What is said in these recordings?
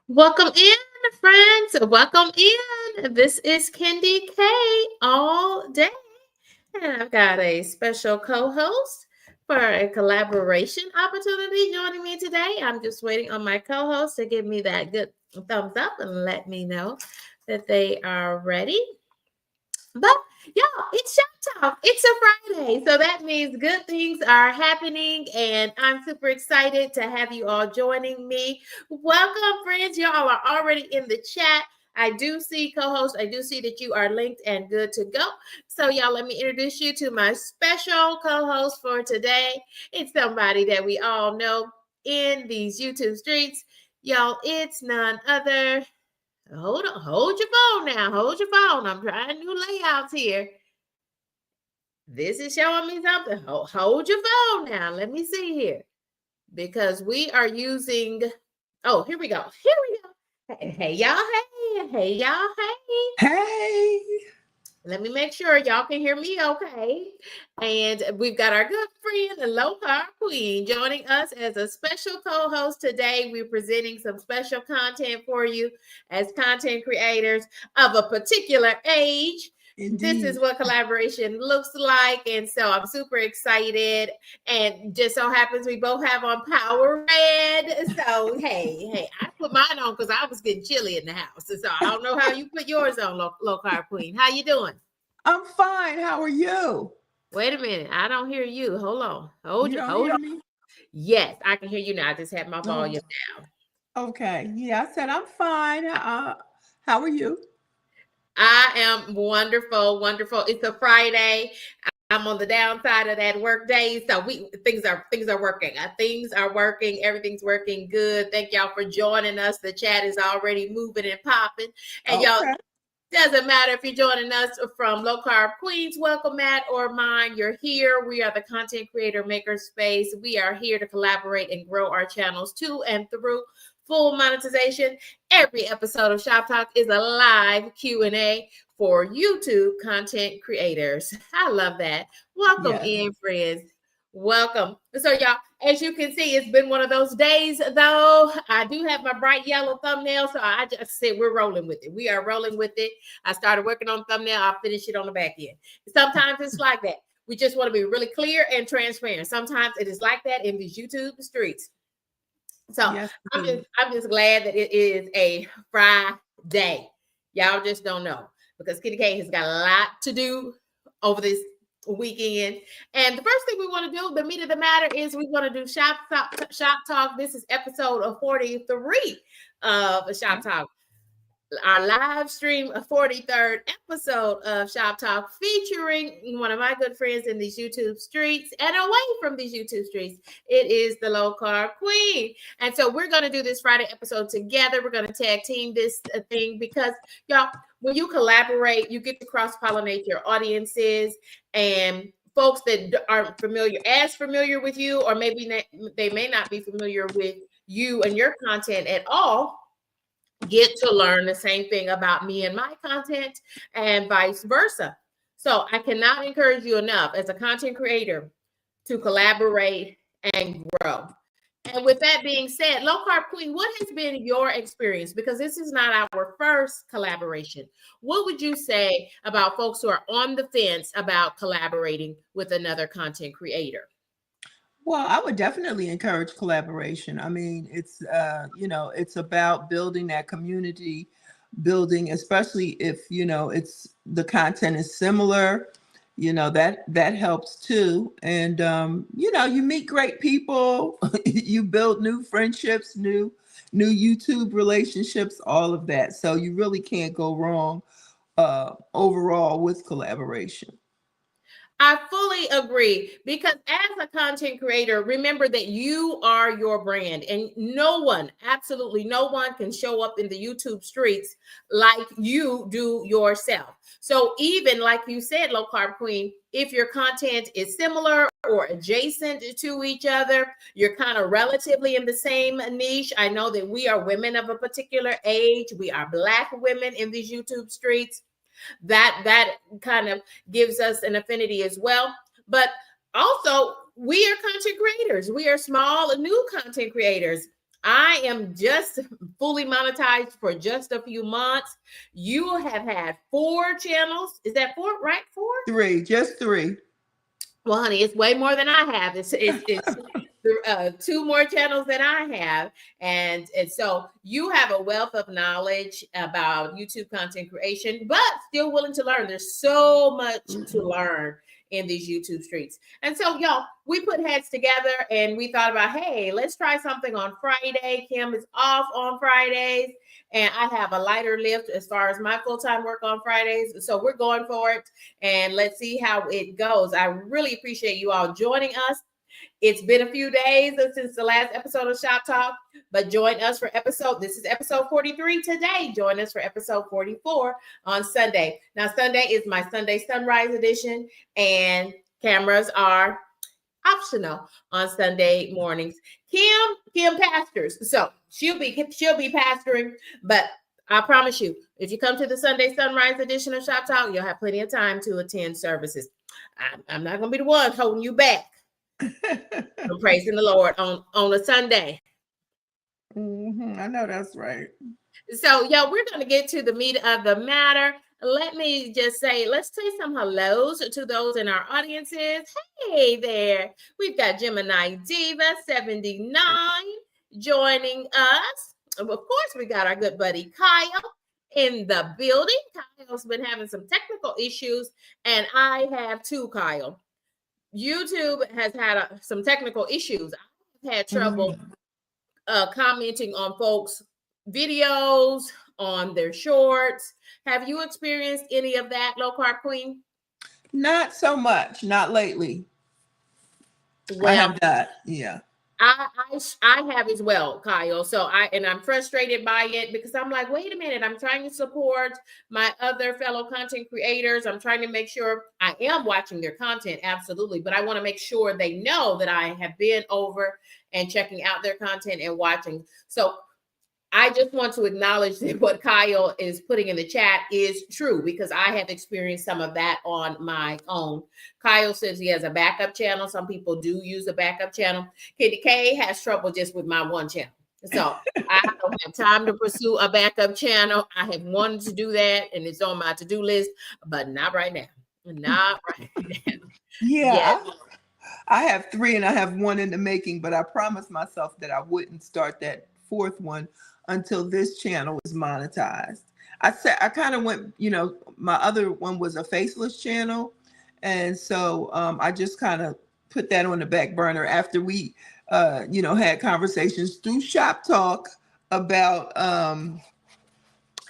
Welcome in, friends. Welcome in. This is Kendi K all day. And I've got a special co host for a collaboration opportunity joining me today. I'm just waiting on my co host to give me that good thumbs up and let me know that they are ready. But y'all, it's Shop Talk. It's a Friday. So that means good things are happening. And I'm super excited to have you all joining me. Welcome, friends. Y'all are already in the chat. I do see co-host. I do see that you are linked and good to go. So y'all, let me introduce you to my special co-host for today. It's somebody that we all know in these YouTube streets. Y'all, it's none other. Hold on, hold your phone now. Hold your phone. I'm trying new layouts here. This is showing me something. Hold your phone now. Let me see here. Because we are using, oh, here we go. Here we go. Hey, y'all. Hey, y'all. Hey. Hey. Let me make sure y'all can hear me okay. And we've got our good friend, the Low Carb Queen, joining us as a special co-host today. We're presenting some special content for you as content creators of a particular age. Indeed. This is what collaboration looks like. And so I'm super excited. And just so happens we both have on Power Red. So, hey, I put mine on because I was getting chilly in the house. So I don't know how you put yours on, Low Carb Queen. How you doing? I'm fine. How are you? Wait a minute. I don't hear you. Hold on. Hold You you. don't Hold hear on. me? Yes, I can hear you now. I just had my Oh, volume down. okay. Yeah, I said I'm fine. How are you? I am wonderful, wonderful. It's a Friday. I'm on the downside of that work day, so things are working. Things are working. Everything's working good. Thank y'all for joining us. The chat is already moving and popping, and y'all. Okay. Doesn't matter if you're joining us from Low Carb Queens, welcome Matt or mine. You're here. We are the Content Creator Maker Space. We are here to collaborate and grow our channels to and through full monetization. Every episode of Shop Talk is a live Q&A for YouTube content creators. I love that. Welcome Yes. in, friends. Welcome. So, y'all, as you can see, it's been one of those days, though. I do have my bright yellow thumbnail, so I just said we're rolling with it. We are rolling with it. I started working on the thumbnail. I'll finish it on the back end. Sometimes it's like that. We just want to be really clear and transparent. Sometimes it is like that in these YouTube streets. So Yes. I'm just glad that it is a Friday. Y'all just don't know because Kitty K has got a lot to do over this weekend. And the first thing we want to do, the meat of the matter, is we want to do Shop Talk. This is episode of 43 of Shop Talk, our live stream, a 43rd episode of Shop Talk, featuring one of my good friends in these YouTube streets and away from these YouTube streets. It is the Low Carb Queen. And so we're going to do this Friday episode together. We're going to tag team this thing because, y'all, when you collaborate, you get to cross-pollinate your audiences and folks that aren't familiar with you, or maybe they may not be familiar with you and your content at all, get to learn the same thing about me and my content and vice versa. So I cannot encourage you enough as a content creator to collaborate and grow. And with that being said, Low Carb Queen, what has been your experience? Because this is not our first collaboration. What would you say about folks who are on the fence about collaborating with another content creator? Well, I would definitely encourage collaboration. I mean, it's about building that community, building, especially if, it's the content is similar, that helps too. And you meet great people, you build new friendships, new YouTube relationships, all of that. So you really can't go wrong overall with collaboration. I fully agree because as a content creator, remember that you are your brand and no one, absolutely no one can show up in the YouTube streets like you do yourself. So even like you said, Low Carb Queen, if your content is similar or adjacent to each other, you're kind of relatively in the same niche. I know that we are women of a particular age. We are Black women in these YouTube streets. That kind of gives us an affinity as well. But also, we are content creators. We are small and new content creators. I am just fully monetized for just a few months. You have had 4 channels. Is that 4, right? 4? 3, just 3. Well, honey, it's way more than I have. It's 2 more channels than I have, and so you have a wealth of knowledge about YouTube content creation, but still willing to learn. There's so much to learn in these YouTube streets, and so y'all, we put heads together and we thought about, hey, let's try something on Friday. Kim is off on Fridays, and I have a lighter lift as far as my full-time work on Fridays. So we're going for it, and let's see how it goes. I really appreciate you all joining us. It's been a few days since the last episode of Shop Talk, but join us for this is episode 43 today. Join us for episode 44 on Sunday. Now, Sunday is my Sunday Sunrise edition, and cameras are optional on Sunday mornings. Kim pastors, so she'll be pastoring, but I promise you, if you come to the Sunday Sunrise edition of Shop Talk, you'll have plenty of time to attend services. I'm not going to be the one holding you back. I'm praising the Lord on a Sunday. I know that's right. So, we're going to get to the meat of the matter. Let me just say, let's say some hellos to those in our audiences. Hey there. We've got Gemini Diva 79 joining us. Of course, we got our good buddy Kyle in the building. Kyle's been having some technical issues, and I have too, Kyle. YouTube has had some technical issues. I've had trouble commenting on folks' videos, on their shorts. Have you experienced any of that, Low Carb Queen? Not so much. Not lately. Well, I have not. Yeah. I have as well, Kyle. So I'm frustrated by it because I'm like, wait a minute, I'm trying to support my other fellow content creators. I'm trying to make sure I am watching their content, absolutely, but I want to make sure they know that I have been over and checking out their content and watching. So I just want to acknowledge that what Kyle is putting in the chat is true, because I have experienced some of that on my own. Kyle says he has a backup channel. Some people do use a backup channel. Kitty K has trouble just with my one channel. So I don't have time to pursue a backup channel. I have wanted to do that, and it's on my to-do list, but not right now. Not right now. Yeah. Yes. I have 3 and I have 1 in the making, but I promised myself that I wouldn't start that 4th one until this channel is monetized. I kind of went, my other one was a faceless channel. And so I just kind of put that on the back burner after we, had conversations through Shop Talk about,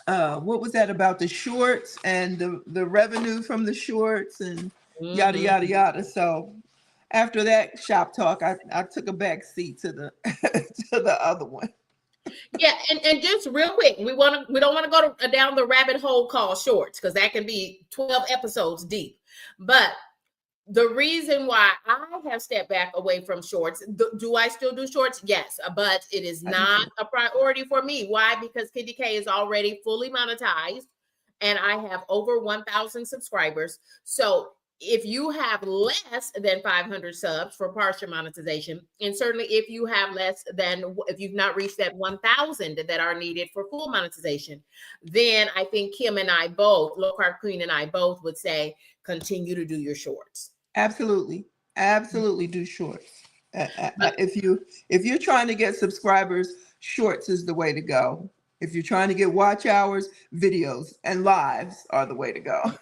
what was that, about the shorts and the revenue from the shorts and yada, yada, yada. So after that Shop Talk, I took a back seat to the, to the other one. Yeah, and just real quick, we don't want to go down the rabbit hole called shorts, because that can be 12 episodes deep. But the reason why I have stepped back away from shorts, do I still do shorts? Yes, but it is not a priority for me. Why? Because Kitty K is already fully monetized, and I have over 1,000 subscribers. So if you have less than 500 subs for partial monetization, and certainly if you've not reached that 1,000 that are needed for full monetization, then I think Kim and I both, Low Carb Queen and I both, would say continue to do your shorts. Absolutely do shorts. If you're trying to get subscribers, shorts is the way to go. If you're trying to get watch hours, videos and lives are the way to go.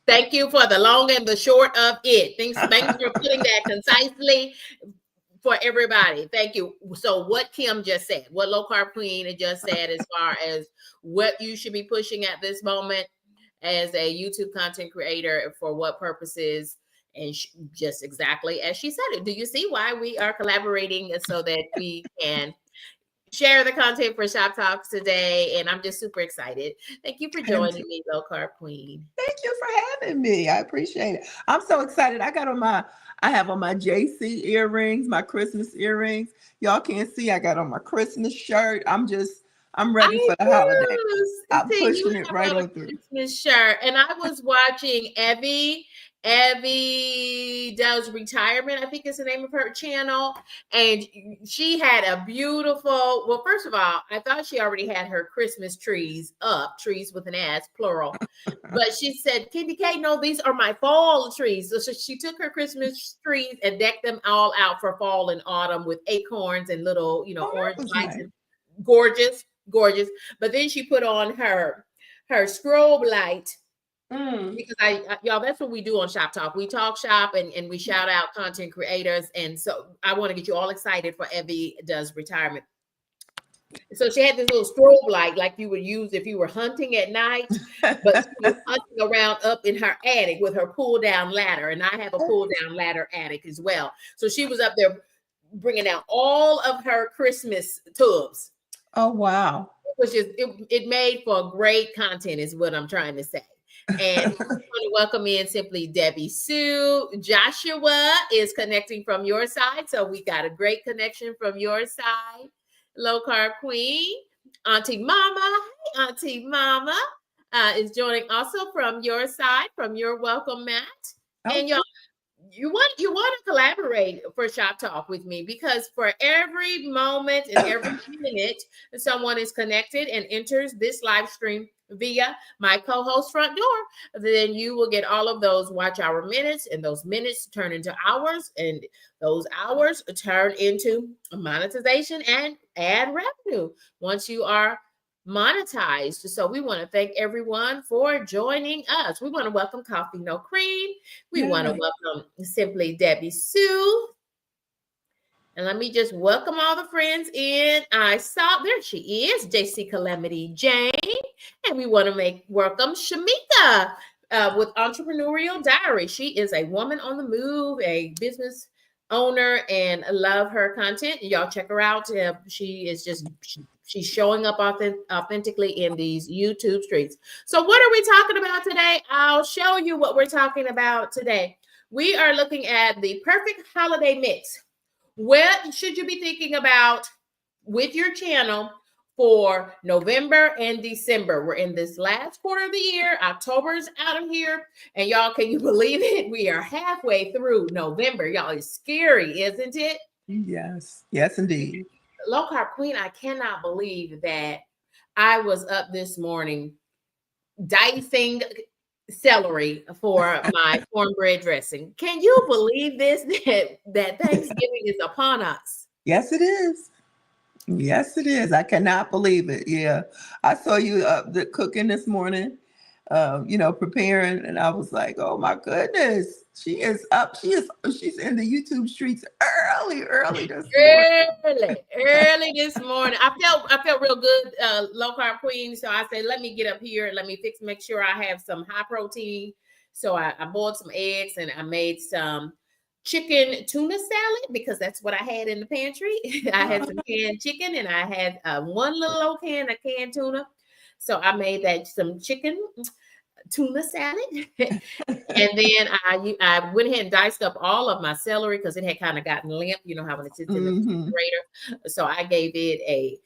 Thank you for the long and the short of it. Thanks for putting that concisely for everybody. Thank you. So what Kim just said, what Low Carb Queen just said, as far as what you should be pushing at this moment as a YouTube content creator, for what purposes, and just exactly as she said it. Do you see why we are collaborating, so that we can share the content for Shop Talks today? And I'm just super excited. Thank you for joining me, Low Carb Queen. Thank you for having me. I appreciate it. I'm so excited. I have on my JC earrings, my Christmas earrings. Y'all can't see. I got on my Christmas shirt. I'm ready for the holiday. I'm pushing it right on through. Christmas shirt. And I was watching Evie Evie Does Retirement, I think is the name of her channel. And she had a beautiful, well, first of all, I thought she already had her Christmas trees up, trees with an S, plural. But she said, Candy K, no, these are my fall trees. So she took her Christmas trees and decked them all out for fall and autumn with acorns and little, Oh, orange that was lights. nice. And gorgeous, gorgeous. But then she put on her strobe light, because y'all, that's what we do on Shop Talk. We talk shop and we shout out content creators. And so I want to get you all excited for Evie Does Retirement. So she had this little strobe light like you would use if you were hunting at night, but she was hunting around up in her attic with her pull down ladder. And I have a pull down ladder attic as well. So she was up there bringing out all of her Christmas tubs. Oh, wow. Which is, it made for great content is what I'm trying to say. And we want to welcome in Simply Debbie Sue. Joshua is connecting from your side. So we got a great connection from your side. Low Carb Queen. Auntie Mama. Hey, Auntie Mama is joining also from your side, from your welcome mat. Okay. And y'all, you want to collaborate for Shop Talk with me, because for every moment and every minute someone is connected and enters this live stream via my co-host front door, then you will get all of those watch hour minutes, and those minutes turn into hours, and those hours turn into monetization and ad revenue once you are monetized. So we want to thank everyone for joining us. We want to welcome Coffee No Cream. We want to welcome Simply Debbie Sue. And let me just welcome all the friends in. I saw, there she is, JC Calamity Jane. And we want to welcome Shamika with Entrepreneurial Diary. She is a woman on the move, a business owner, and love her content. Y'all check her out. She is just, she's showing up authentically in these YouTube streets. So what are we talking about today? I'll show you what we're talking about today. We are looking at the perfect holiday mix. What should you be thinking about with your channel for November and December? We're in this last quarter of the year. October's out of here. And y'all, can you believe it? We are halfway through November. Y'all, it's scary, isn't it? Yes. Yes, indeed. Low Carb Queen, I cannot believe that I was up this morning dicing celery for my cornbread dressing. Can you believe this, that Thanksgiving is upon us? Yes, it is. Yes, it is. I cannot believe it. Yeah. I saw you cooking this morning, preparing, and I was like, oh my goodness. She is up. She's in the YouTube streets early this morning. Early this morning. I felt real good, Low Carb Queen. So I said, let me get up here. Let me make sure I have some high protein. So I boiled some eggs and I made some chicken tuna salad, because that's what I had in the pantry. I had some canned chicken and I had one little old can of canned tuna. So I made that some chicken tuna salad. And then I went ahead and diced up all of my celery because it had kind of gotten limp. You know how when it sits in the refrigerator. So I gave it a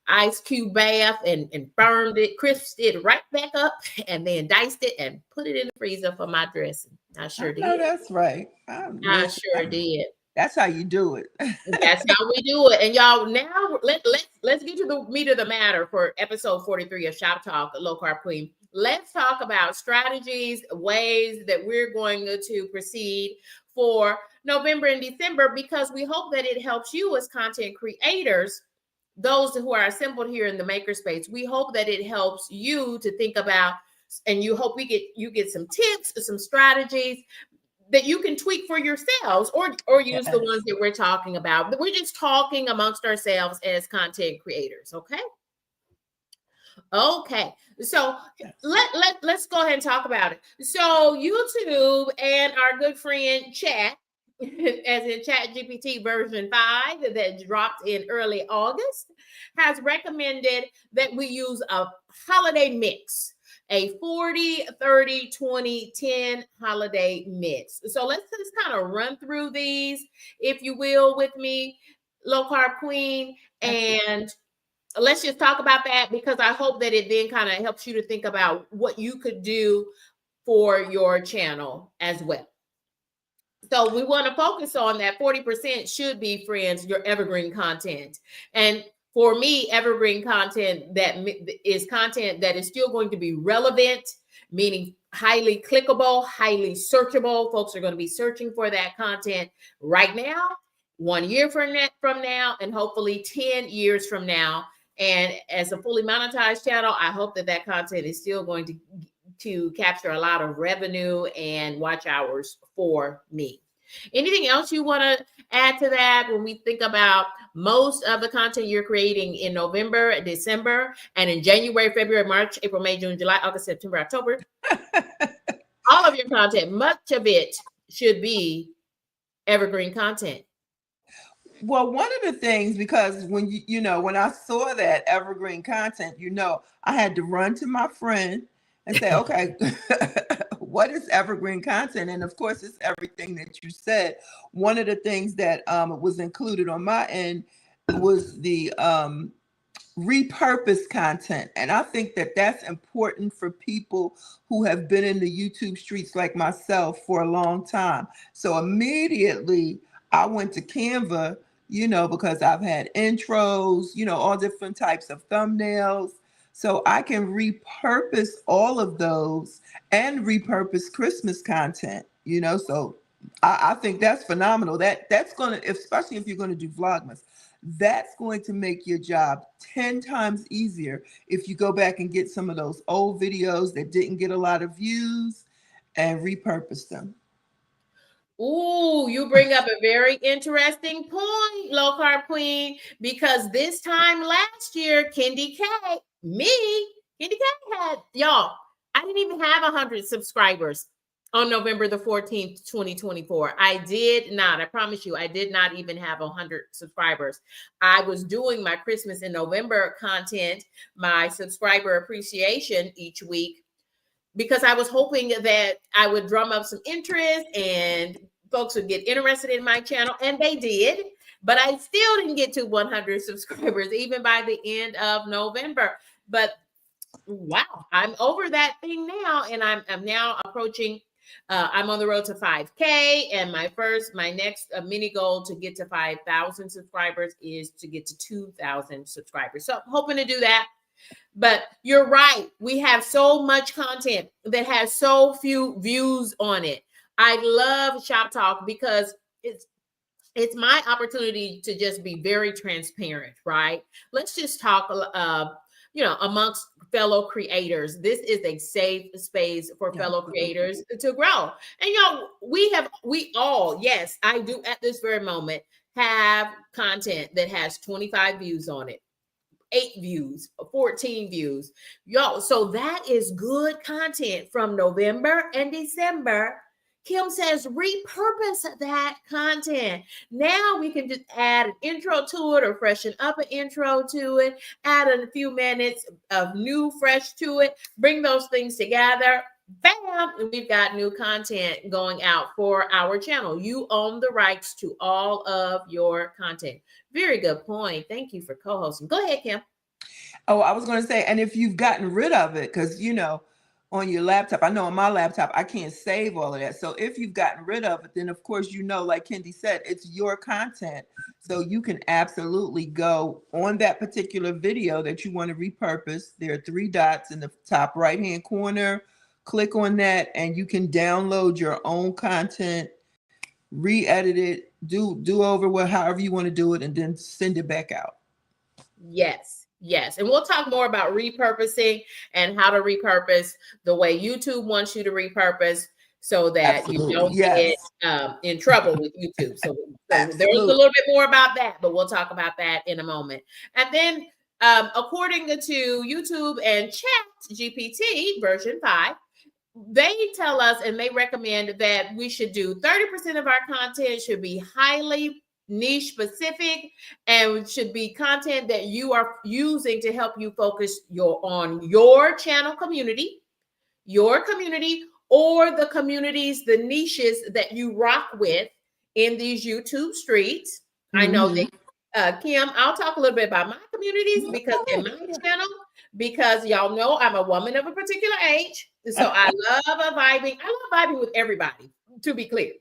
ice cube bath and burned it, crisped it right back up, and then diced it and put it in the freezer for my dressing. I sure did. No, that's right. I sure did. That's how you do it. That's how we do it. And y'all, now let's get to the meat of the matter for episode 43 of Shop Talk, Low Carb Queen. Let's talk about strategies, ways that we're going to proceed for November and December, because we hope that it helps you as content creators, those who are assembled here in the makerspace. We hope that it helps you to think about, and you hope you get some tips, some strategies that you can tweak for yourselves, or use the ones that we're talking about. We're just talking amongst ourselves as content creators. Okay. So let's go ahead and talk about it. So YouTube and our good friend Chat, as in Chat GPT version 5 that dropped in early August, has recommended that we use a holiday mix, a 40, 30, 20, 10 holiday mix. So let's just kind of run through these, if you will, with me, Low Carb Queen, and let's just talk about that, because I hope that it then kind of helps you to think about what you could do for your channel as well. So we want to focus on that 40% should be, friends, your evergreen content. And for me, evergreen content that is content that is still going to be relevant, meaning highly clickable, highly searchable. Folks are going to be searching for that content right now, 1 year from now, and hopefully 10 years from now. And as a fully monetized channel, I hope that that content is still going to capture a lot of revenue and watch hours for me. Anything else you want to add to that when we think about most of the content you're creating in November, December, and in January, February, March, April, May, June, July, August, September, October? All of your content, much of it should be evergreen content. Well, one of the things, because when when I saw that evergreen content, I had to run to my friend and say, okay, what is evergreen content? And of course, it's everything that you said. One of the things that was included on my end was the repurposed content. And I think that that's important for people who have been in the YouTube streets like myself for a long time. So immediately I went to Canva, because I've had intros, all different types of thumbnails. So I can repurpose all of those and repurpose Christmas content, so I think that's phenomenal. That's going to, especially if you're going to do Vlogmas, that's going to make your job 10 times easier if you go back and get some of those old videos that didn't get a lot of views and repurpose them. Ooh, you bring up a very interesting point, Low Carb Queen, because this time last year, Kendi K had, y'all, I didn't even have 100 subscribers on November the 14th, 2024. I did not. I promise you, I did not even have 100 subscribers. I was doing my Christmas and November content, my subscriber appreciation each week, because I was hoping that I would drum up some interest and folks would get interested in my channel, and they did. But I still didn't get to 100 subscribers, even by the end of November. But wow, I'm over that thing now, and I'm now approaching. I'm on the road to 5K, and my next mini goal to get to 5,000 subscribers is to get to 2,000 subscribers. So I'm hoping to do that. But you're right. We have so much content that has so few views on it. I love Shoptalk because it's my opportunity to just be very transparent, right? Let's just talk, amongst fellow creators. This is a safe space for fellow creators to grow. And, we all, yes, I do at this very moment have content that has 25 views on it. 8 views, 14 views. So that is good content from November and December. Kim says, repurpose that content. Now we can just add an intro to it or freshen up an intro to it, add a few minutes of new fresh to it, bring those things together. Bam, and we've got new content going out for our channel. You own the rights to all of your content. Very good point. Thank you for co-hosting. Go ahead, Kim. Oh, I was going to say, and if you've gotten rid of it, because, on your laptop, I know on my laptop, I can't save all of that. So if you've gotten rid of it, then of course, like Kendi said, it's your content. So you can absolutely go on that particular video that you want to repurpose. There are 3 dots in the top right-hand corner. Click on that and you can download your own content, re-edit it, do over however you want to do it, and then send it back out. Yes. And we'll talk more about repurposing and how to repurpose the way YouTube wants you to repurpose so that Absolutely. You don't get in trouble with YouTube. So there's a little bit more about that, but we'll talk about that in a moment. And then according to YouTube and ChatGPT version 5, they tell us and they recommend that we should do 30% of our content should be highly niche specific and should be content that you are using to help you focus on your channel community, or the communities, the niches that you rock with in these YouTube streets. Mm-hmm. I know that Kim, I'll talk a little bit about my communities because in my channel, because y'all know I'm a woman of a particular age. So I love vibing with everybody, to be clear.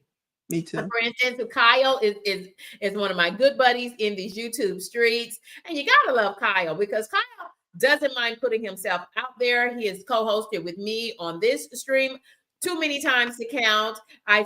Me too. For instance, Kyle is one of my good buddies in these YouTube streets. And you gotta love Kyle because Kyle doesn't mind putting himself out there. He has co-hosted with me on this stream too many times to count. I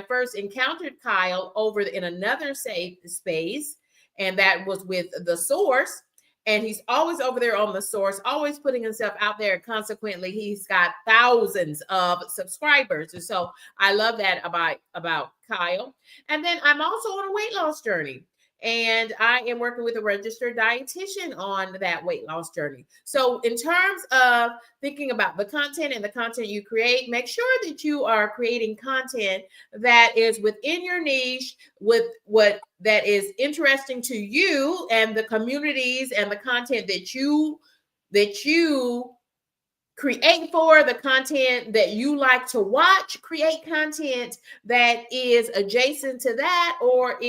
first encountered Kyle over in another safe space, and that was with The Source. And he's always over there on The Source, always putting himself out there. Consequently, he's got thousands of subscribers. And so I love that about Kyle. And then I'm also on a weight loss journey. And I am working with a registered dietitian on that weight loss journey. So in terms of thinking about the content and the content you create, make sure that you are creating content that is within your niche, with what that is interesting to you and the communities and the content that you create for the content that you like to watch. Create content that is adjacent to that or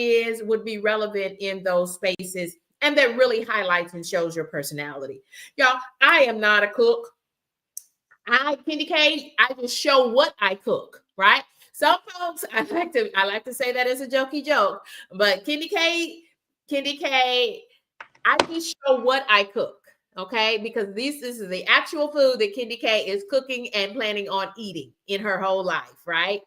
would be relevant in those spaces and that really highlights and shows your personality. Y'all, I am not a cook. Candy K, I just show what I cook, right? Some folks, I like to say that as a jokey joke, but Candy K, I just show what I cook. Okay, because this is the actual food that Candy K is cooking and planning on eating in her whole life, right?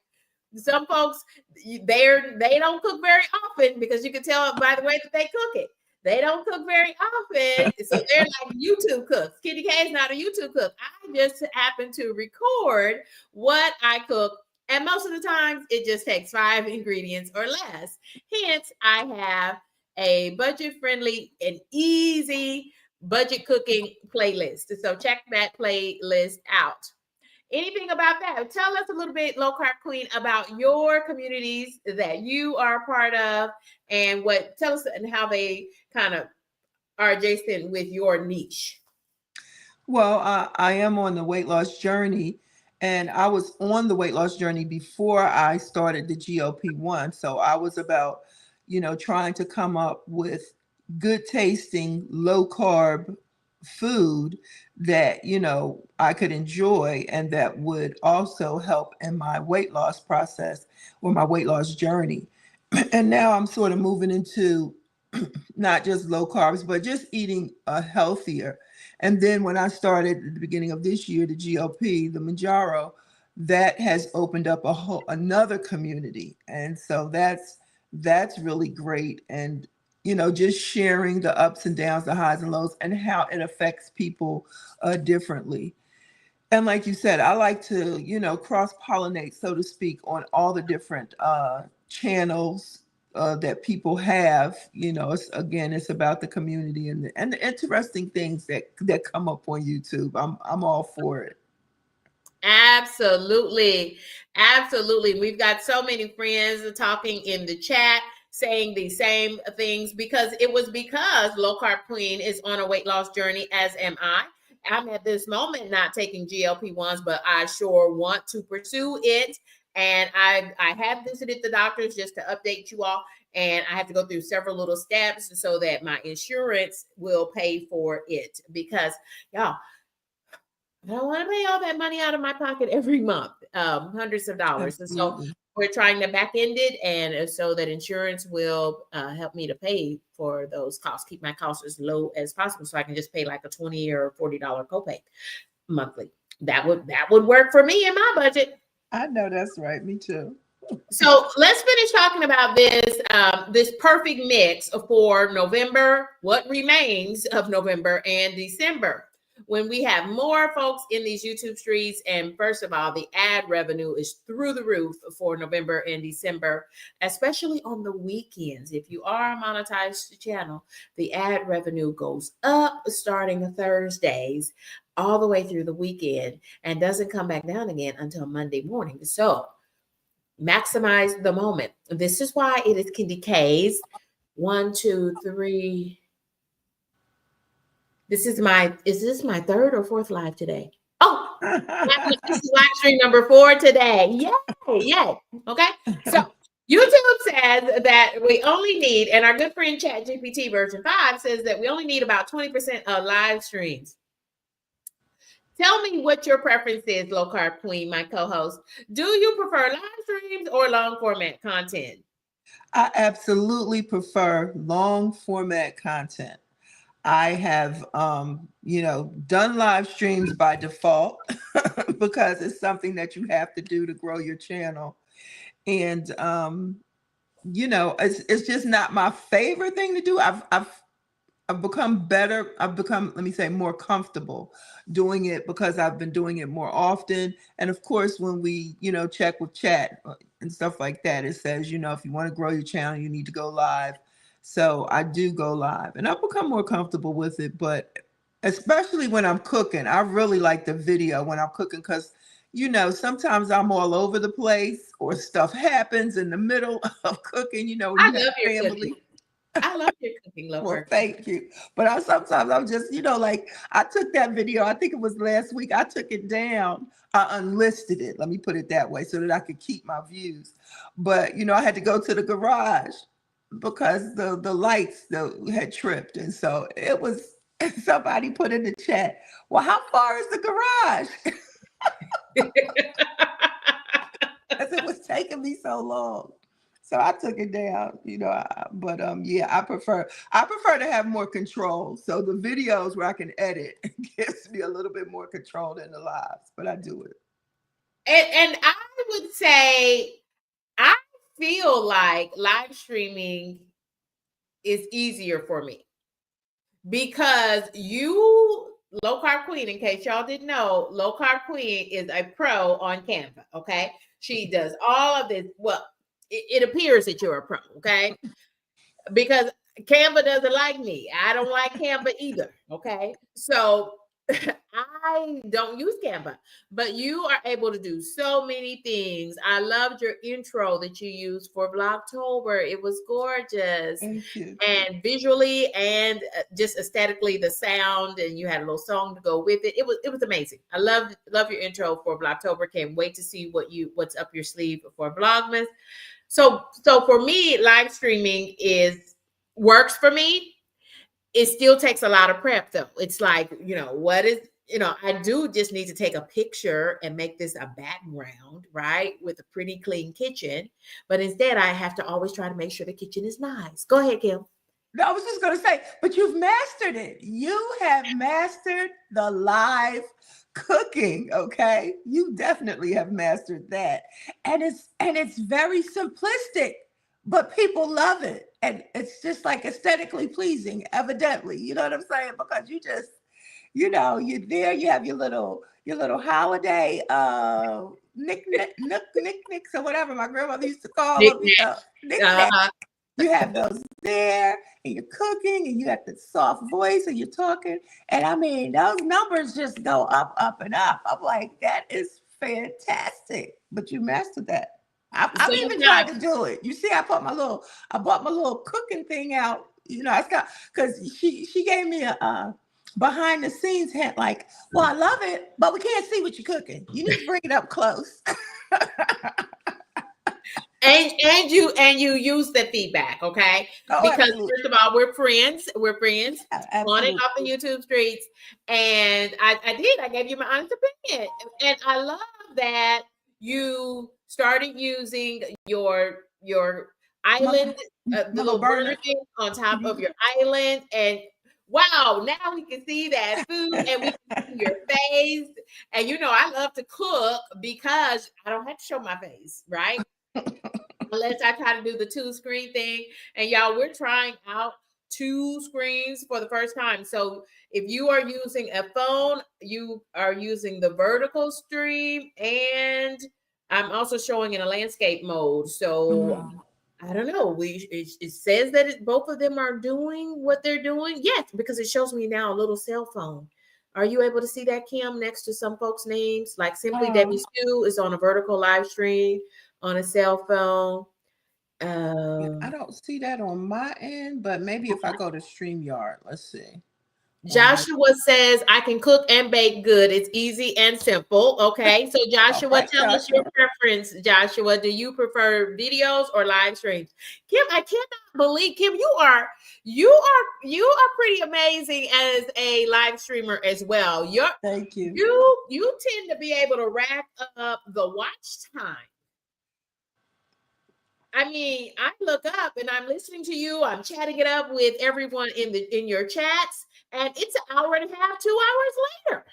Some folks, they don't cook very often because you can tell by the way that they cook it. They don't cook very often, so they're like YouTube cooks. Candy K is not a YouTube cook. I just happen to record what I cook, and most of the times it just takes 5 ingredients or less. Hence, I have a budget-friendly and easy budget cooking playlist. So check that playlist out. Anything about that? Tell us a little bit, Low Carb Queen, about your communities that you are a part of, and tell us and how they kind of are adjacent with your niche. Well, I am on the weight loss journey, and I was on the weight loss journey before I started the GLP-1. So I was about, trying to come up with good tasting, low carb food that, I could enjoy and that would also help in my weight loss process or my weight loss journey. And now I'm sort of moving into not just low carbs, but just eating healthier. And then when I started at the beginning of this year, the GLP, the Manjaro, that has opened up another community. And so that's really great. And, just sharing the ups and downs, the highs and lows, and how it affects people differently. And like you said, I like to, cross-pollinate, so to speak, on all the different channels that people have. It's about the community and the interesting things that come up on YouTube. I'm all for it. Absolutely. We've got so many friends talking in the chat, saying the same things because Low Carb Queen is on a weight loss journey, as am I. I'm at this moment not taking GLP-1s, but I sure want to pursue it. And I have visited the doctors just to update you all. And I have to go through several little steps so that my insurance will pay for it. Because, y'all, I don't want to pay all that money out of my pocket every month, hundreds of dollars. Absolutely. And so we're trying to back end it, and so that insurance will help me to pay for those costs, keep my costs as low as possible, so I can just pay like a $20 or $40 copay monthly. That would work for me in my budget. I know that's right. Me too. So let's finish talking about this perfect mix for November, what remains of November and December, when we have more folks in these YouTube streets. And first of all, the ad revenue is through the roof for November and December, especially on the weekends. If you are a monetized channel, the ad revenue goes up starting Thursdays all the way through the weekend and doesn't come back down again until Monday morning. So maximize the moment. This is why it is Candy K's 1, 2, 3. Is this my third or fourth live today? Oh, this is live stream number 4 today. Yay. Okay. So YouTube says that we only need, and our good friend ChatGPT version 5 says that we only need about 20% of live streams Tell me what your preference is, Low Carb Queen, my co-host. Do you prefer live streams or long format content? I absolutely prefer long format content. I have, done live streams by default because it's something that you have to do to grow your channel. And, it's just not my favorite thing to do. I've become better. I've become, let me say, more comfortable doing it because I've been doing it more often. And of course, when we, check with chat and stuff like that, it says, if you want to grow your channel, you need to go live. So I do go live and I've become more comfortable with it. But especially when I'm cooking, I really like the video when I'm cooking because, sometimes I'm all over the place or stuff happens in the middle of cooking, when I you have love your cooking. family. I love your cooking, Low Well, Carb. thank you. But sometimes I'm just, like I took that video, I think it was last week. I took it down. I unlisted it. Let me put it that way so that I could keep my views. But I had to go to the garage because the lights had tripped. And so it was somebody put in the chat, well, how far is the garage? Because it was taking me so long. So I took it down, but yeah, I prefer to have more control. So the videos where I can edit gives me a little bit more control than the lives, but I do it. And I would say I feel like live streaming is easier for me because Low Carb Queen, in case y'all didn't know, Low Carb Queen is a pro on Canva. Okay. She does all of this. Well, it appears that you're a pro. Okay. Because Canva doesn't like me. I don't like Canva either. Okay. So I don't use Canva, but you are able to do so many things. I loved your intro that you used for Vlogtober. It was gorgeous. Thank you. And visually and just aesthetically, the sound, and you had a little song to go with it. It was amazing. I love your intro for Vlogtober. Can't wait to see what's up your sleeve for Vlogmas. So for me, live streaming works for me. It still takes a lot of prep though. It's like, I do just need to take a picture and make this a background, right? With a pretty clean kitchen. But instead, I have to always try to make sure the kitchen is nice. Go ahead, Kim. No, I was just going to say, but you've mastered it. You have mastered the live cooking, okay? You definitely have mastered that. And it's very simplistic, but people love it. And it's just like aesthetically pleasing, evidently. You know what I'm saying? Because you just, you're there, you have your little holiday knickknacks or whatever my grandmother used to call them, knickknacks. Uh-huh. You have those there, and you're cooking, and you got the soft voice, and you're talking. And I mean, those numbers just go up, up, and up. I'm like, that is fantastic. But you mastered that. I've even tried to do it. You see, I bought my little cooking thing out. I got because she gave me a behind the scenes hint, like, well, I love it, but we can't see what you're cooking. You need to bring it up close. And you use the feedback, okay? Oh, because absolutely. first of all, we're friends. We're friends on and Absolutely. off the YouTube streets. And I gave you my honest opinion. And I love that you started using your island, the little burner thing on top of your island. And wow, now we can see that food and we can see your face. And I love to cook because I don't have to show my face, right? Unless I try to do the two screen thing. And y'all, we're trying out two screens for the first time. So if you are using a phone, you are using the vertical stream, and I'm also showing in a landscape mode. So I don't know. It says that both of them are doing what they're doing. Yes, because it shows me now a little cell phone. Are you able to see that, Kim, next to some folks' names? Like Simply Debbie Stew is on a vertical live stream on a cell phone. I don't see that on my end, but maybe if I go to StreamYard, let's see. Joshua says, I can cook and bake good. It's easy and simple. Okay. So, All Joshua, right, tell us Joshua. your preference. Joshua, do you prefer videos or live streams? Kim, I cannot believe, Kim, you are pretty amazing as a live streamer as well. Thank you. You tend to be able to rack up the watch time. I mean, I look up and I'm listening to you. I'm chatting it up with everyone in your chats, and it's an hour and a half, 2 hours later.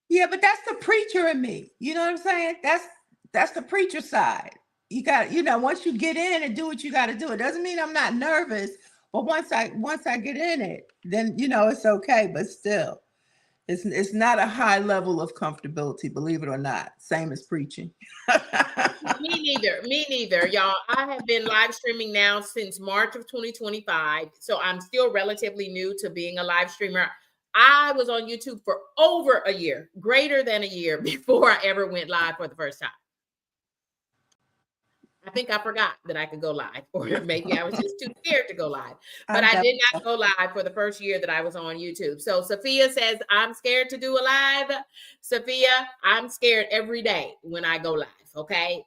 Yeah, but that's the preacher in me. You know what I'm saying? That's the preacher side. You got, once you get in and do what you got to do, it doesn't mean I'm not nervous. But once I get in it, then it's okay. But still, it's not a high level of comfortability, believe it or not. Same as preaching. Me neither. Me neither, y'all. I have been live streaming now since March of 2025. So I'm still relatively new to being a live streamer. I was on YouTube for over a year, greater than a year before I ever went live for the first time. I think I forgot that I could go live, or maybe I was just too scared to go live. But I did not go live for the first year that I was on YouTube. So Sophia says, I'm scared to do a live. Sophia, I'm scared every day when I go live. Okay.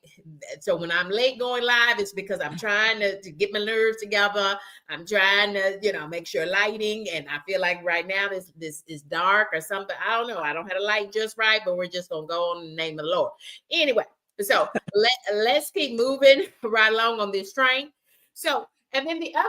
So when I'm late going live, it's because I'm trying to get my nerves together. I'm trying to, make sure lighting. And I feel like right now this is dark or something. I don't know. I don't have a light just right, but we're just going to go on the name of the Lord. Anyway. So let's keep moving right along on this train. So, and then the other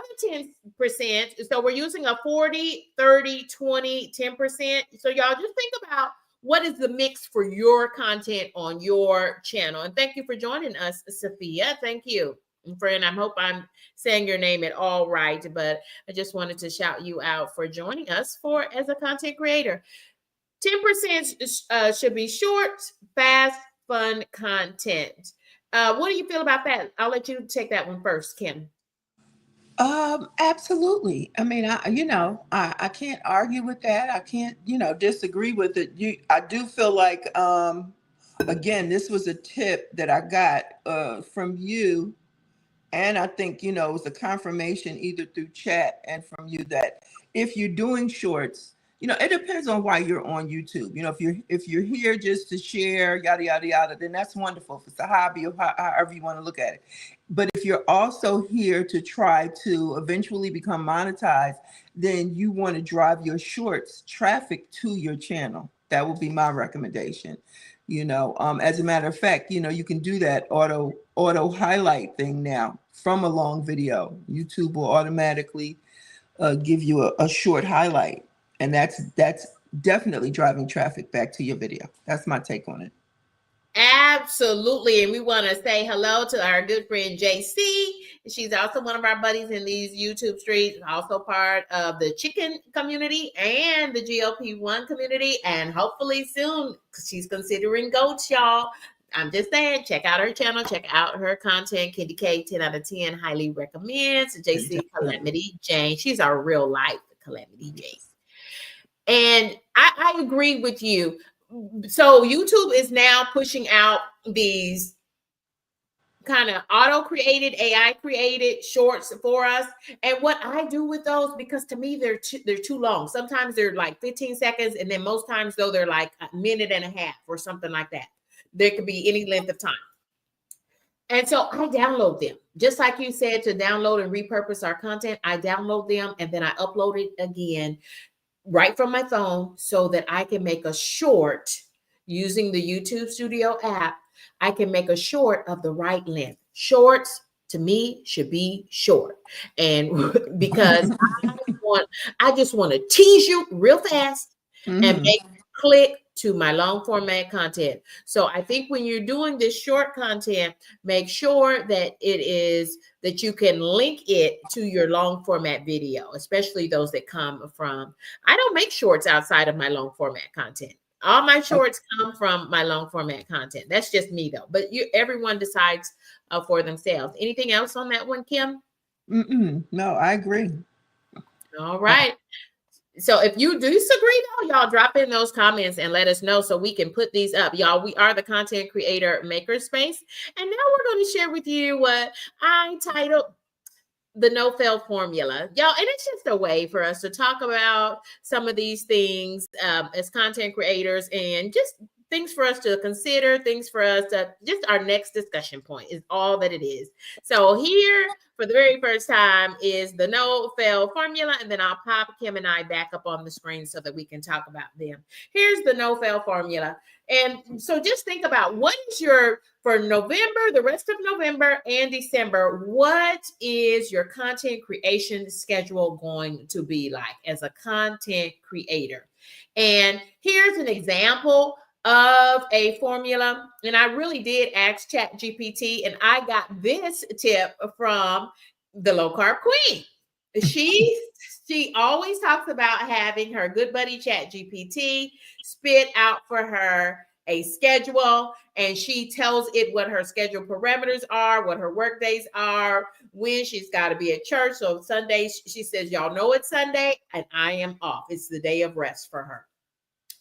10%, so we're using a 40, 30, 20, 10%. So y'all just think about what is the mix for your content on your channel. And thank you for joining us, Sophia. Thank you. Friend, I hope I'm saying your name at all right, but I just wanted to shout you out for joining us as a content creator. 10% should be short, fast, fun content. What do you feel about that? I'll let you take that one first, Kim. Absolutely. I mean, I can't argue with that. I can't, disagree with it. I do feel like, again, this was a tip that I got from you. And I think, it was a confirmation either through chat and from you that if you're doing shorts, it depends on why you're on YouTube. If you're here just to share, yada, yada, yada, then that's wonderful. If it's a hobby or however you want to look at it. But if you're also here to try to eventually become monetized, then you want to drive your shorts traffic to your channel. That would be my recommendation. As a matter of fact, you can do that auto highlight thing now from a long video. YouTube will automatically give you a short highlight, and that's definitely driving traffic back to your video. That's my take on it. Absolutely. And we want to say hello to our good friend JC. She's also one of our buddies in these YouTube streets, also part of the chicken community and the GLP-1 community. And hopefully soon, she's considering goats, y'all. I'm just saying, check out her channel, check out her content. Candy K, 10 out of 10, highly recommends. JC Calamity Jane. She's our real life Calamity Jane. And I agree with you. So YouTube is now pushing out these kind of auto-created, AI-created shorts for us. And what I do with those, because to me, they're too long. Sometimes they're like 15 seconds. And then most times, though, they're like a minute and a half or something like that. There could be any length of time. And so I download them. Just like you said, to download and repurpose our content, I download them and then I upload it again right from my phone so that I can make a short using the YouTube Studio app. I can make a short of the right length. Shorts to me should be short. And because I just want to tease you real fast and make click to my long format content. So I think when you're doing this short content, make sure that it is that you can link it to your long format video, especially those that come from, I don't make shorts outside of my long format content. All my shorts come from my long format content. That's just me though. But everyone decides for themselves. Anything else on that one, Kim? No, I agree. All right. So if you disagree though, y'all drop in those comments and let us know so we can put these up. Y'all, we are the Content Creator Makerspace. And now we're going to share with you what I titled the no-fail formula, y'all, and it's just a way for us to talk about some of these things as content creators, and just things for us to consider, things for us to just our next discussion point is all that it is. So here for the very first time is the no-fail formula, and then I'll pop Kim and I back up on the screen so that we can talk about them. Here's the no-fail formula. And so just think about what is your, for November, the rest of November and December, what is your content creation schedule going to be like as a content creator? And here's an example of a formula. And I really did ask ChatGPT, and I got this tip from the low carb queen. She always talks about having her good buddy ChatGPT spit out for her a schedule, and she tells it what her schedule parameters are, what her work days are, when she's got to be at church. So Sundays, she says, y'all know it's Sunday and I am off. It's the day of rest for her.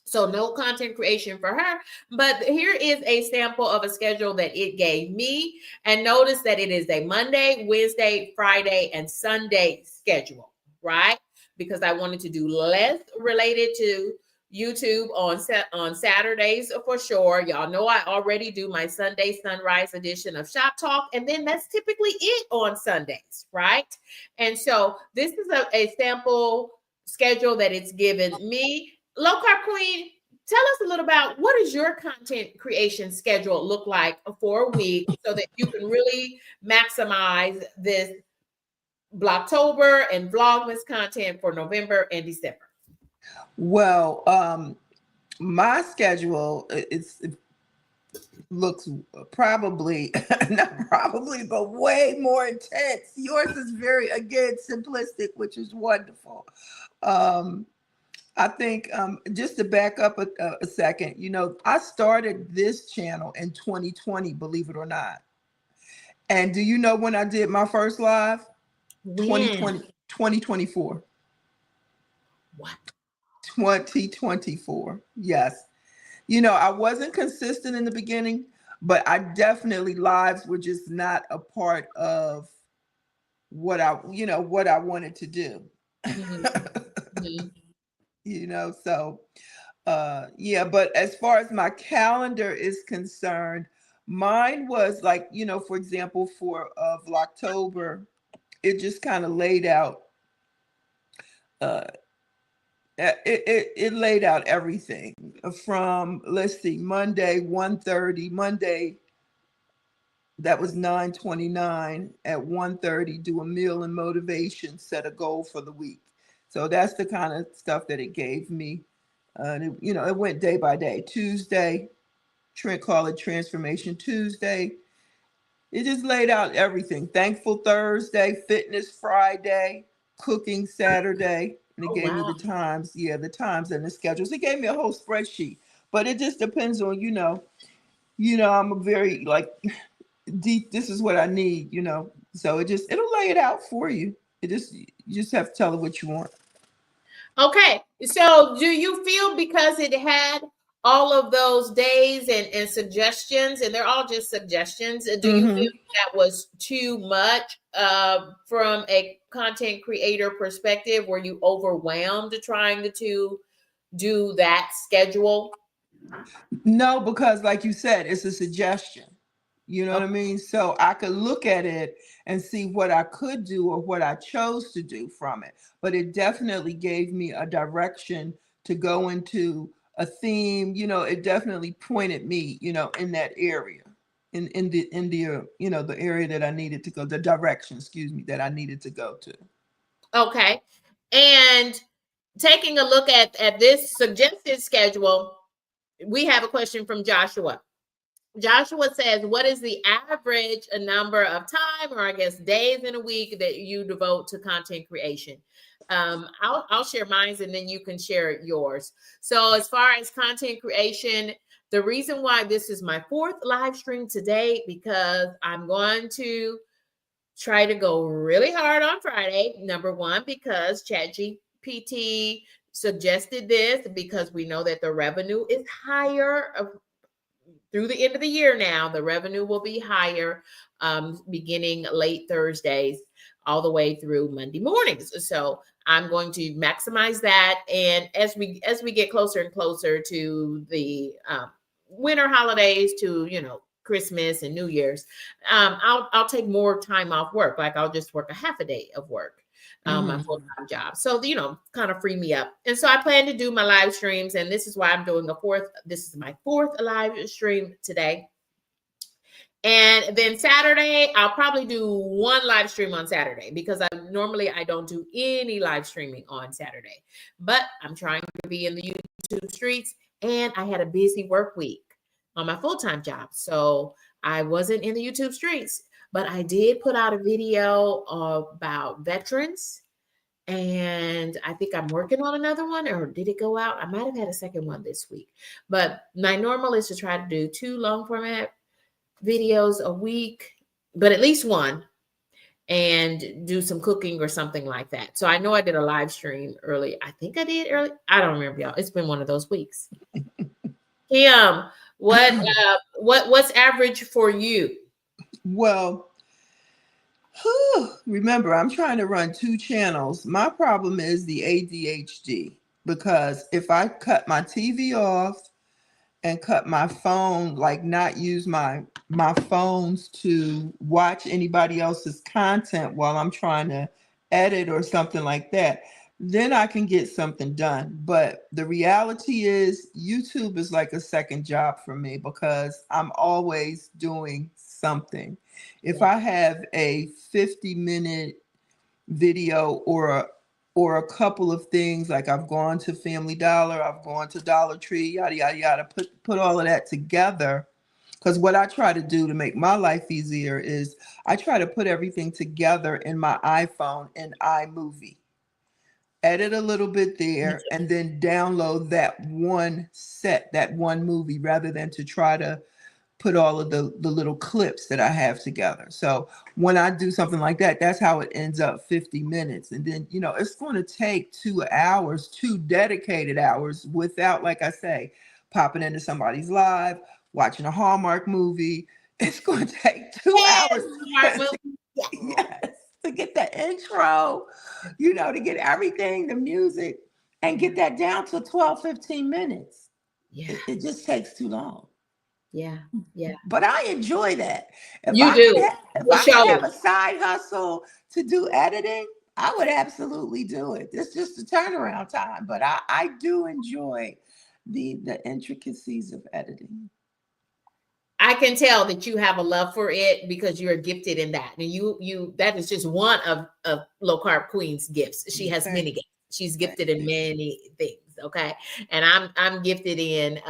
So no content creation for her, but here is a sample of a schedule that it gave me. And notice that it is a Monday, Wednesday, Friday, and Sunday schedule, right? Because I wanted to do less related to YouTube on Saturdays for sure. Y'all know I already do my Sunday sunrise edition of Shoptalk, and then that's typically it on Sundays, right? And so this is a sample schedule that it's given me. Low Carb Queen, tell us a little about what does your content creation schedule look like for a week so that you can really maximize this Blocktober and Vlogmas content for November and December. Well, my schedule it looks probably not probably, but way more intense. Yours is very, again, simplistic, which is wonderful. I think just to back up a second, you know, I started this channel in 2020, believe it or not. And do you know when I did my first live? 2024. What? 2024. Yes. You know, I wasn't consistent in the beginning, but I definitely, lives were just not a part of what I wanted to do. Mm-hmm. Mm-hmm. You know, so yeah, but as far as my calendar is concerned, mine was like, you know, for example, for October, it just kind of laid out it laid out everything from, let's see, Monday 1:30, Monday that was 9/29, at 1:30 do a meal and motivation, set a goal for the week. So that's the kind of stuff that it gave me. You know, it went day by day. Tuesday, call it Transformation Tuesday. It just laid out everything. Thankful Thursday, Fitness Friday, Cooking Saturday. And it gave me the times, the times and the schedules. It gave me a whole spreadsheet. But it just depends on, you know, I'm a very like deep, this is what I need, you know. So it'll lay it out for you. You just have to tell it what you want. Okay, so do you feel because it had all of those days and suggestions, and they're all just suggestions, do you feel that was too much from a content creator perspective? Were you overwhelmed trying to do that schedule? No, because like you said, it's a suggestion. You know what I mean? So I could look at it and see what I could do or what I chose to do from it. But it definitely gave me a direction to go into, a theme. You know, it definitely pointed me, you know, in that area, in the you know, the area that I needed to go, the direction, excuse me, that I needed to go to. Okay. And taking a look at this suggested schedule, we have a question from Joshua. Joshua says, what is the average number of time, or I guess days in a week, that you devote to content creation? I'll share mine and then you can share yours. So as far as content creation, the reason why this is my 4th live stream today, because I'm going to try to go really hard on Friday. Number one, because ChatGPT suggested this, because we know that the revenue is higher through the end of the year now. The revenue will be higher beginning late Thursdays all the way through Monday mornings. So I'm going to maximize that. And as we get closer and closer to the winter holidays, to Christmas and New Year's, I'll take more time off work. Like I'll just work a half a day of work, my full-time job. So, kind of free me up. And so I plan to do my live streams. And this is why I'm doing this is my fourth live stream today. And then Saturday, I'll probably do one live stream on Saturday, because I don't do any live streaming on Saturday. But I'm trying to be in the YouTube streets, and I had a busy work week on my full-time job. So I wasn't in the YouTube streets, but I did put out a video about veterans. And I think I'm working on another one, or did it go out? I might have had a second one this week. But my normal is to try to do 2 long format videos a week, but at least one, and do some cooking or something like that. So I know I did a live stream early. I think I did early. I don't remember, y'all. It's been one of those weeks. Kim, what's average for you? Well, remember, I'm trying to run 2 channels. My problem is the ADHD, because if I cut my TV off and cut my phone, like not use my phones to watch anybody else's content while I'm trying to edit or something like that, then I can get something done. But the reality is YouTube is like a second job for me, because I'm always doing something. If I have a 50-minute video or a couple of things, like I've gone to Family Dollar, I've gone to Dollar Tree, yada, yada, yada, put all of that together. Because what I try to do to make my life easier is I try to put everything together in my iPhone in iMovie. Edit a little bit there, and then download that one movie, rather than to try to put all of the little clips that I have together. So when I do something like that, that's how it ends up 50 minutes. And then, it's going to take 2 hours, 2 dedicated hours, without, like I say, popping into somebody's live, watching a Hallmark movie. It's going to take 2 hours. Yes, to get the intro, to get everything, the music, and get that down to 12, 15 minutes. Yeah. It just takes too long. Yeah. But I enjoy that. If I could have a side hustle to do editing, I would absolutely do it. It's just a turnaround time. But I do enjoy the intricacies of editing. I can tell that you have a love for it, because you're gifted in that. And you that is just one of Low Carb Queen's gifts. She has many gifts. She's gifted in many things. Okay. And I'm gifted in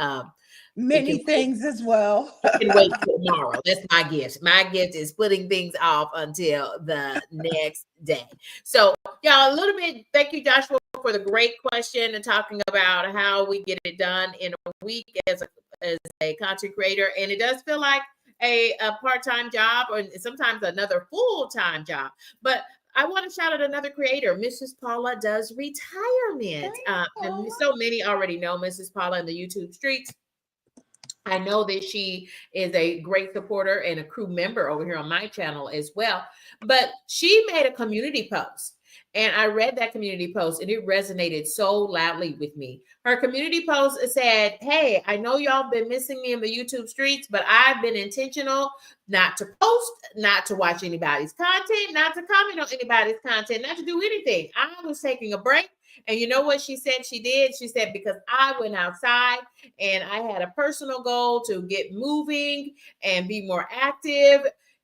many things as well. I can wait till tomorrow. That's my gift. My gift is putting things off until the next day. So, y'all, a little bit. Thank you, Joshua, for the great question and talking about how we get it done in a week as a content creator. And it does feel like a part-time job, or sometimes another full-time job. But I want to shout out another creator. Mrs. Paula does retirement. And so many already know Mrs. Paula in the YouTube streets. I know that she is a great supporter and a crew member over here on my channel as well. But she made a community post, and I read that community post, and it resonated so loudly with me. Her community post said, "Hey, I know y'all been missing me in the YouTube streets, but I've been intentional not to post, not to watch anybody's content, not to comment on anybody's content, not to do anything. I was taking a break." And you know what she said she did? She said, because I went outside and I had a personal goal to get moving and be more active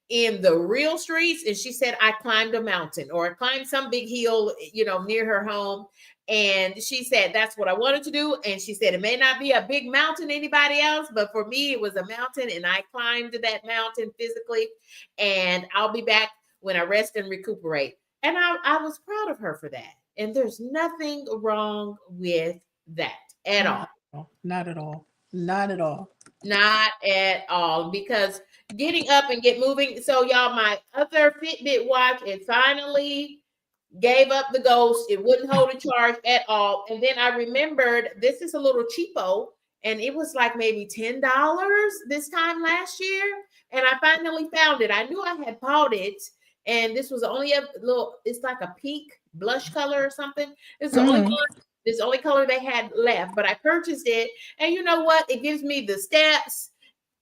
in the real streets. And she said, I climbed a mountain, or I climbed some big hill, near her home. And she said, that's what I wanted to do. And she said, it may not be a big mountain to anybody else, but for me, it was a mountain, and I climbed that mountain physically, and I'll be back when I rest and recuperate. And I was proud of her for that. And there's nothing wrong with that at all. Not at all. Not at all. Not at all. Because getting up and get moving. So y'all, my other Fitbit watch, it finally gave up the ghost. It wouldn't hold a charge at all. And then I remembered this is a little cheapo, and it was like maybe $10 this time last year. And I finally found it. I knew I had bought it, and this was only a little, it's like a pink blush color or something. It's the only Mm. color, it's the only color they had left, but I purchased it. And you know what? It gives me the steps.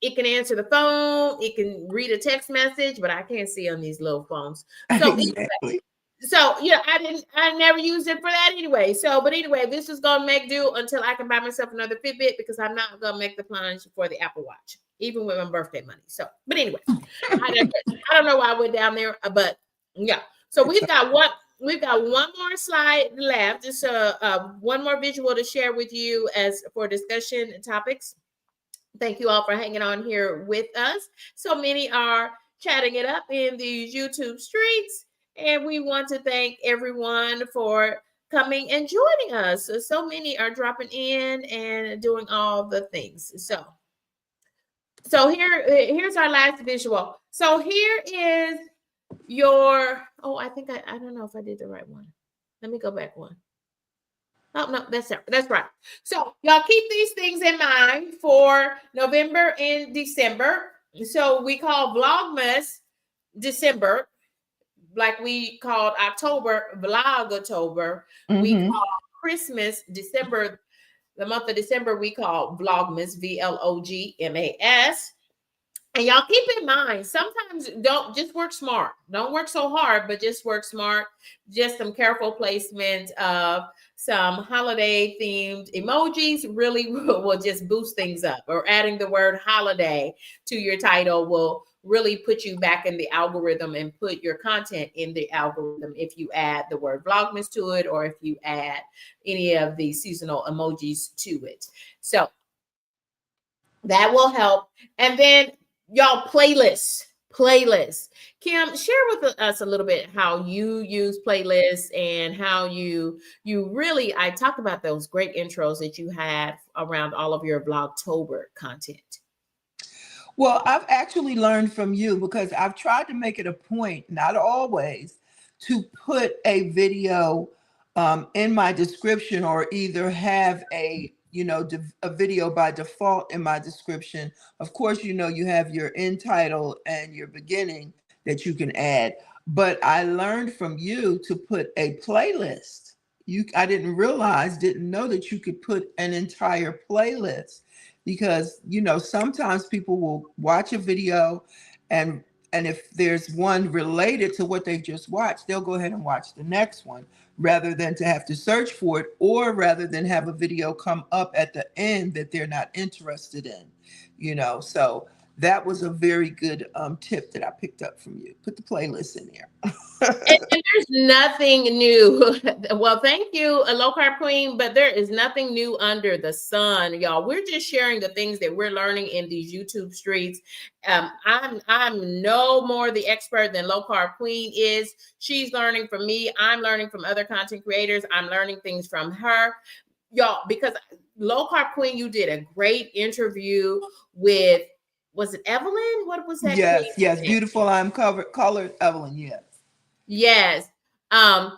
It can answer the phone. It can read a text message, but I can't see on these little phones. So Exactly. so yeah, I never used it for that anyway. So, but anyway, this is gonna make do until I can buy myself another Fitbit, because I'm not gonna make the plunge for the Apple Watch, even with my birthday money. So, but anyway, I don't know why I went down there, but yeah. So we've got one more slide left. Just one more visual to share with you as for discussion topics. Thank you all for hanging on here with us. So many are chatting it up in these YouTube streets, and we want to thank everyone for coming and joining us. So many are dropping in and doing all the things. So here's our last visual. So here is your, oh, I think I don't know if I did the right one. Let me go back one. Oh, no, that's right. So y'all keep these things in mind for November and December. So we call Vlogmas December, like we called October Vlogatober. We Mm-hmm. call Christmas December, the month of December, we call Vlogmas, Vlogmas. And y'all keep in mind, sometimes don't just work smart. Don't work so hard, but just work smart. Just some careful placement of some holiday themed emojis really will just boost things up. Or adding the word holiday to your title will really put you back in the algorithm and put your content in the algorithm if you add the word Vlogmas to it, or if you add any of the seasonal emojis to it. So that will help. And then y'all, playlists. Kim, share with us a little bit how you use playlists and how you really, I talked about those great intros that you had around all of your Vlogtober content. Well, I've actually learned from you because I've tried to make it a point, not always, to put a video in my description, or either have a a video by default in my description. Of course, you have your end title and your beginning that you can add, but I learned from you to put a playlist. I didn't know that you could put an entire playlist, because sometimes people will watch a video, and if there's one related to what they've just watched, they'll go ahead and watch the next one, rather than to have to search for it, or rather than have a video come up at the end that they're not interested in. So that was a very good tip that I picked up from you. Put the playlist in there. And there's nothing new. Well, thank you, a low carb queen, but there is nothing new under the y'all. We're just sharing the things that we're learning in these YouTube streets. I'm no more the expert than low carb queen is. She's learning from me. I'm learning from other content creators. I'm learning things from her, y'all, because low carb queen, you did a great interview with, was it Evelyn? What was that Yes, queen's yes, name? beautiful. I'm colored Evelyn. Yes. Yes. Um,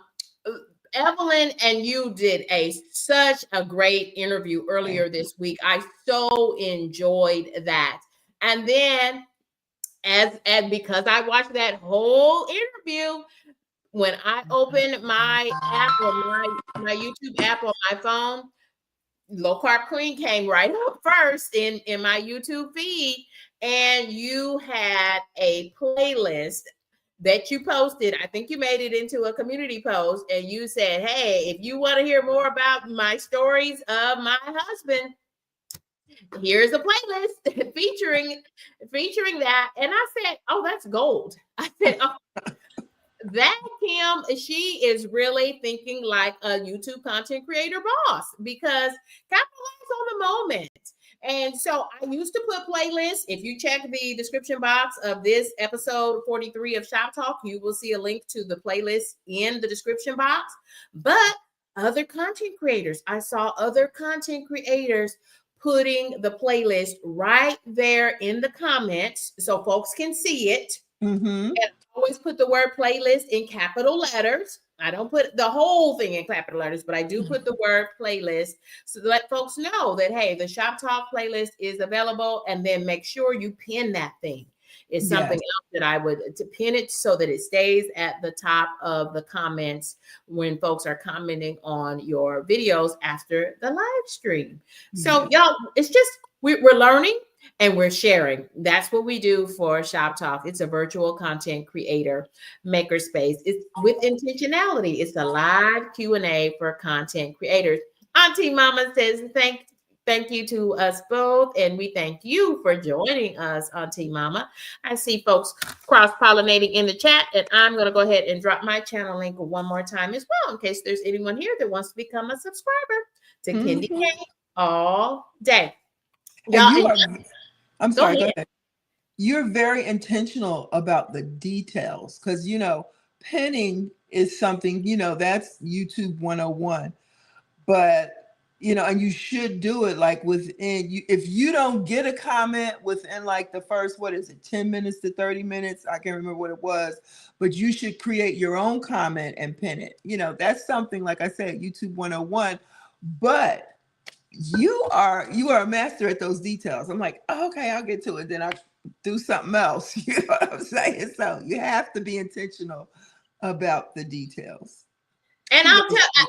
Evelyn and you did such a great interview earlier this week. I so enjoyed that. And then as because I watched that whole interview, when I opened my app or my YouTube app on my phone, Low Carb Queen came right up first in my YouTube feed, and you had a playlist that you posted. I think you made it into a community post, and you said, hey, if you want to hear more about my stories of my husband, here's a playlist featuring that. And I said, oh, that's gold. I said, oh, that Kim, she is really thinking like a YouTube content creator boss, because capitalize on the moment. And so I used to put playlists. If you check the description box of this episode 43 of Shop Talk, you will see a link to the playlist in the description box. But other content creators, I saw other content creators putting the playlist right there in the comments so folks can see it. Mm-hmm. And always put the word playlist in capital letters. I don't put the whole thing in capital letters, but I do put the word playlist so to let folks know that, hey, the Shop Talk playlist is available. And then make sure you pin that thing. is something Yes. else that I would to pin it so that it stays at the top of the comments when folks are commenting on your videos after the live stream. So Yes. y'all, it's just we're learning and we're sharing. That's what we do for Shop Talk. It's a virtual content creator makerspace. It's with intentionality. It's a live Q&A for content creators. Auntie Mama says thank you to us both, and we thank you for joining us, Auntie Mama. I see folks cross-pollinating in the chat, and I'm going to go ahead and drop my channel link one more time as well in case there's anyone here that wants to become a subscriber to Kendi Mhm. K all day. And Y'all, you and are, I'm go sorry, go ahead. ahead. You're very intentional about the details because, pinning is something, that's YouTube 101. But, and you should do it like within you. If you don't get a comment within like the first, what is it, 10 minutes to 30 minutes? I can't remember what it was, but you should create your own comment and pin it. That's something, like I said, YouTube 101. But you are a master at those details. I'm like, oh, okay, I'll get to it. Then I do something else. You know what I'm saying? So you have to be intentional about the details. And You I'll really tell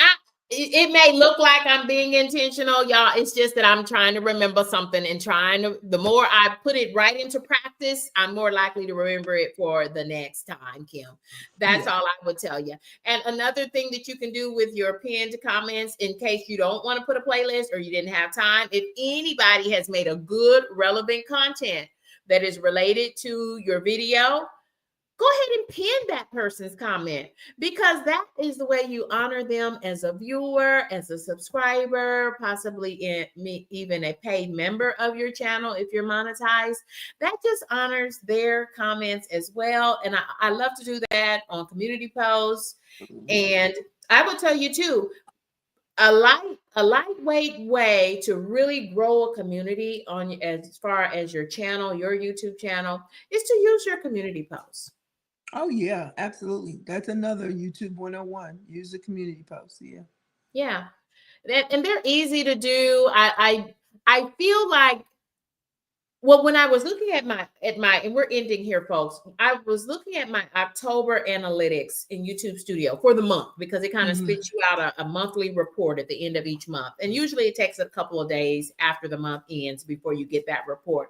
I, it may look like I'm being intentional, y'all. It's just that I'm trying to remember something and trying to, the more I put it right into practice, I'm more likely to remember it for the next time, Kim. That's yeah. all I would tell you. And another thing that you can do with your pinned comments, in case you don't want to put a playlist or you didn't have time, if anybody has made a good, relevant content that is related to your video, go ahead and pin that person's comment, because that is the way you honor them as a viewer, as a subscriber, possibly even a paid member of your channel if you're monetized. That just honors their comments as well. And I love to do that on community posts. And I will tell you too, a lightweight way to really grow a community on as far as your channel, your YouTube channel, is to use your community posts. Oh yeah, absolutely. That's another YouTube 101. Use the community post. Yeah. Yeah. And they're easy to do. I feel like, well, when I was looking at my and we're ending here, folks. I was looking at my October analytics in YouTube Studio for the month, because it kind of Mhm. spits you out a monthly report at the end of each month. And usually it takes a couple of days after the month ends before you get that report.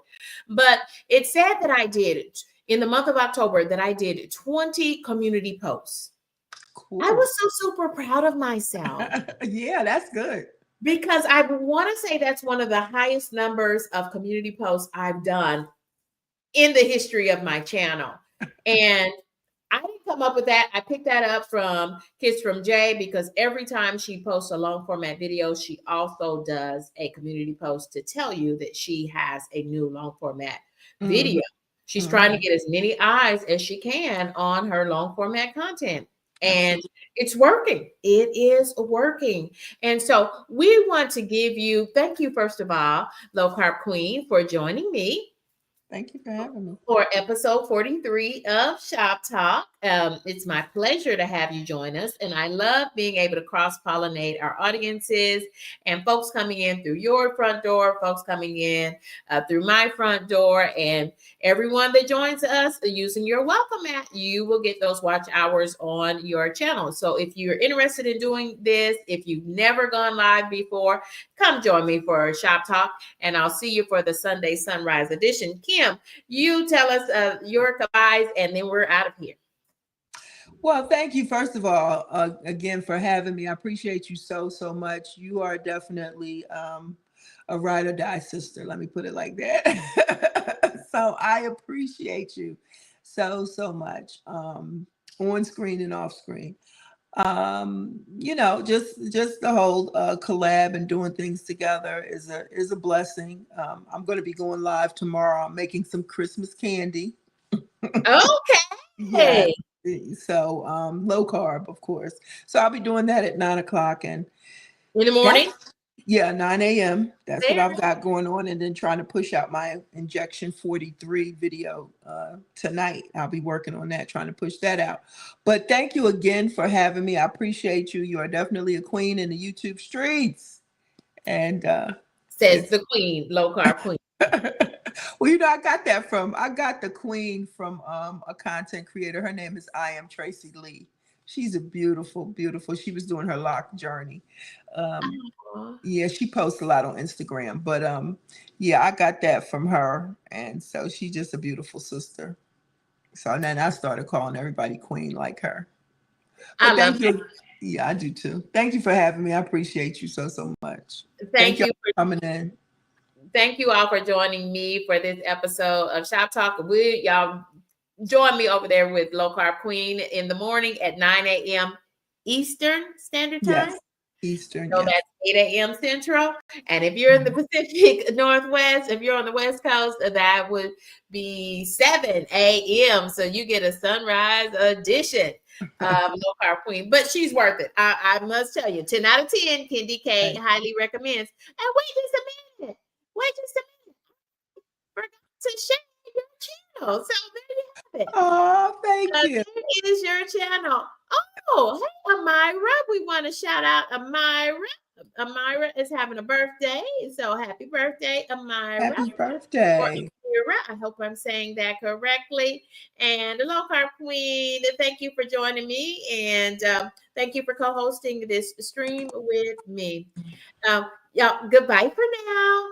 But it said that I did, in the month of October, that I did 20 community posts. I Cool. was so super proud of myself, Yeah, that's good. because I want to say that's one of the highest numbers of community posts I've done in the history of my channel. And I didn't come up with that. I picked that up from Kids from Jay, because every time she posts a long format video, she also does a community post to tell you that she has a new long format Mhm. video. She's trying to Mhm. get as many eyes as she can on her long format content. And Absolutely. it's working. It is working. And so we want to give you, thank you, first of all, Low Carb Queen, for joining me Thank you for having me. for episode 43 of Shop Talk. It's my pleasure to have you join us. And I love being able to cross pollinate our audiences, and folks coming in through your front door, folks coming in through my front door, and everyone that joins us using your welcome mat, you will get those watch hours on your channel. So if you're interested in doing this, if you've never gone live before, come join me for Shop Talk, and I'll see you for the Sunday Sunrise edition. Kim, you tell us your goodbyes, and then we're out of here. Well, thank you, first of all, again, for having me. I appreciate you so much. You are definitely a ride or die sister. Let me put it like that. So I appreciate you so much, on screen and off screen. Just the whole collab and doing things together is a blessing. I'm going to be going live tomorrow. I'm making some Christmas candy. Yeah. Okay. So low carb, of course. So I'll be doing that at 9 o'clock, and In the that's, morning? yeah, 9 a.m. That's what There. I've got going on, and then trying to push out my injection 43 video tonight. I'll be working on that, trying to push that out. But thank you again for having me. I appreciate you. You are definitely a queen in the YouTube streets, and Says it's the queen, low carb queen. Well, I got the queen from a content creator. Her name is I Am Tracy Lee. She's a beautiful, beautiful. She was doing her lock journey. Um, Aw. yeah, she posts a lot on Instagram, but yeah, I got that from her, and so she's just a beautiful sister. So then I started calling everybody queen like her. I But love thank you. Yeah, I do too. Thank you for having me. I appreciate you so, so much. that. Thank Thank you you for coming in. Thank you all for joining me for this episode of Shop Talk. Y'all join me over there with Low Carb Queen in the morning at 9 a.m. Eastern Standard Time. Yes. Eastern, So yes. that's 8 a.m. Central. And if you're in the Pacific Northwest, if you're on the West Coast, that would be 7 a.m. So you get a sunrise edition of Low Carb Queen. But she's worth it. I must tell you, 10 out of 10, Candy K highly recommends. And wait just a minute. Wait just a minute. Forgot to share your channel. So there you have it. Oh, thank you. There is your channel. Oh, hey, Amira. We want to shout out Amira. Amira is having a birthday. So happy birthday, Amira. Happy Or birthday. Amira. I hope I'm saying that correctly. And the Low Carb Queen, thank you for joining me. And thank you for co hosting this stream with me. Y'all, goodbye for now.